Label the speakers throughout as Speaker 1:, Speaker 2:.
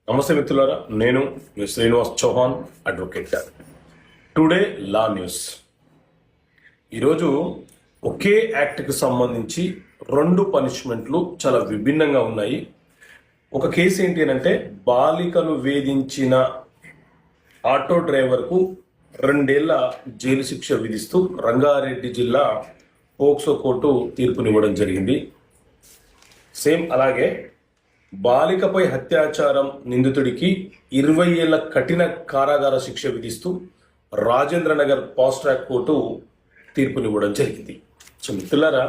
Speaker 1: నమస్తే మిత్రులారా, నేను మీ శ్రీనివాస్ చౌహాన్, అడ్వకేట్. టుడే లా న్యూస్. ఈరోజు ఒకే యాక్ట్కి సంబంధించి రెండు పనిష్మెంట్లు చాలా విభిన్నంగా ఉన్నాయి. ఒక కేసు ఏంటి అంటే, బాలికను వేధించిన ఆటో డ్రైవర్కు 2 ఏళ్ల జైలు శిక్ష విధిస్తూ రంగారెడ్డి జిల్లా పోక్సో కోర్టు తీర్పునివ్వడం జరిగింది. సేమ్ అలాగే బాలికపై అత్యాచారం నిందితుడికి 20 ఏళ్ల కఠిన కారాగార శిక్ష విధిస్తూ రాజేంద్రనగర్ ఫాస్ట్ ట్రాక్ కోర్టు తీర్పునివ్వడం జరిగింది. సో మిత్రులారా,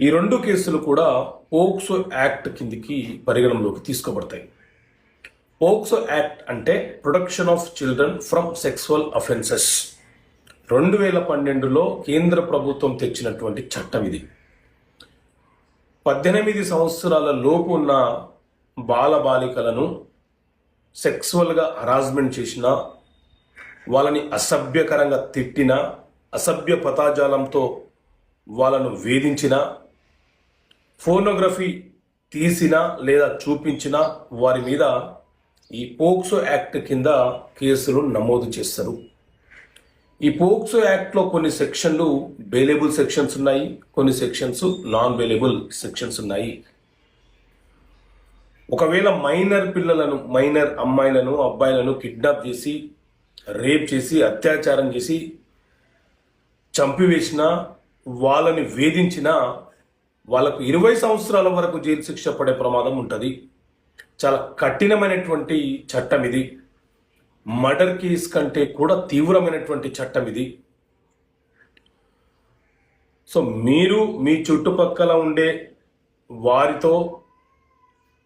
Speaker 1: ఈ రెండు కేసులు కూడా పోక్సో యాక్ట్ కిందికి పరిగణనలోకి తీసుకోబడతాయి. పోక్సో యాక్ట్ అంటే protection of children from sexual offences. 2012లో కేంద్ర ప్రభుత్వం తెచ్చినటువంటి చట్టం ఇది. 18 సంవత్సరాల లోపు ఉన్న బాలబాలికలను సెక్సువల్గా హరాస్మెంట్ చేసిన, వాళ్ళని అసభ్యకరంగా తిట్టిన, అసభ్య పదజాలంతో వాళ్ళను వేధించిన, ఫోర్నోగ్రఫీ తీసిన లేదా చూపించిన వారి మీద ఈ పోక్సో యాక్ట్ కింద కేసులు నమోదు చేస్తారు. ఈ పోక్సో యాక్ట్లో కొన్ని సెక్షన్లు బెయిలబుల్ సెక్షన్స్ ఉన్నాయి, కొన్ని సెక్షన్స్ నాన్ బెయిలబుల్ సెక్షన్స్ ఉన్నాయి. ఒకవేళ మైనర్ అమ్మాయిలను అబ్బాయిలను కిడ్నాప్ చేసి, రేప్ చేసి, అత్యాచారం చేసి, చంపివేసిన, వాళ్ళని వేధించిన వాళ్ళకు 20 సంవత్సరాల వరకు జైలు శిక్ష పడే ప్రమాదం ఉంటుంది. చాలా కఠినమైనటువంటి చట్టం ఇది. మర్డర్ కేసు కంటే కూడా తీవ్రమైనటువంటి చట్టం ఇది. సో మీరు మీ చుట్టుపక్కల ఉండే వారితో,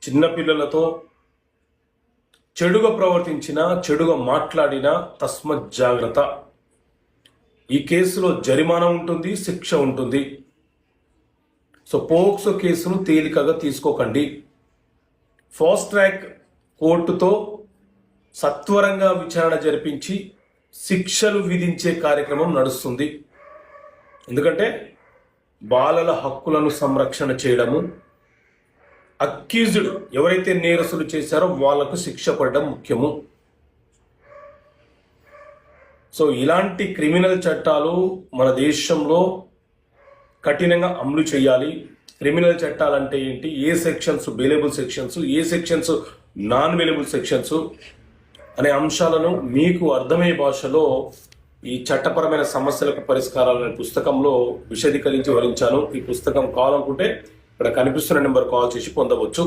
Speaker 1: చిన్నపిల్లలతో చెడుగా ప్రవర్తించినా, చెడుగా మాట్లాడినా తస్మత్ జాగ్రత్త. ఈ కేసులో జరిమానా ఉంటుంది, శిక్ష ఉంటుంది. సో పోక్సో కేసును తేలికగా తీసుకోకండి. ఫాస్ట్ ట్రాక్ కోర్టుతో సత్వరంగా విచారణ జరిపించి శిక్షలు విధించే కార్యక్రమం నడుస్తుంది. ఎందుకంటే బాలల హక్కులను సంరక్షణ చేయడము, అక్యూజ్డ్ ఎవరైతే నేరస్తులు చేశారో వాళ్లకు శిక్ష పడడం ముఖ్యము. సో ఇలాంటి క్రిమినల్ చట్టాలు మన దేశంలో కఠినంగా అమలు చేయాలి. క్రిమినల్ చట్టాలంటే ఏంటి, ఏ సెక్షన్స్ బెయిలబుల్ సెక్షన్స్, ఏ సెక్షన్స్ నాన్ బెయిలబుల్ సెక్షన్స్ అనే అంశాలను మీకు అర్థమయ్యే భాషలో ఈ చట్టపరమైన సమస్యలకు పరిష్కారాలనే పుస్తకంలో విశదీకరించి వివరించాను. ఈ పుస్తకం కావాలనుకుంటే ఇక్కడ కనిపిస్తున్న నెంబర్ కాల్ చేసి పొందవచ్చు.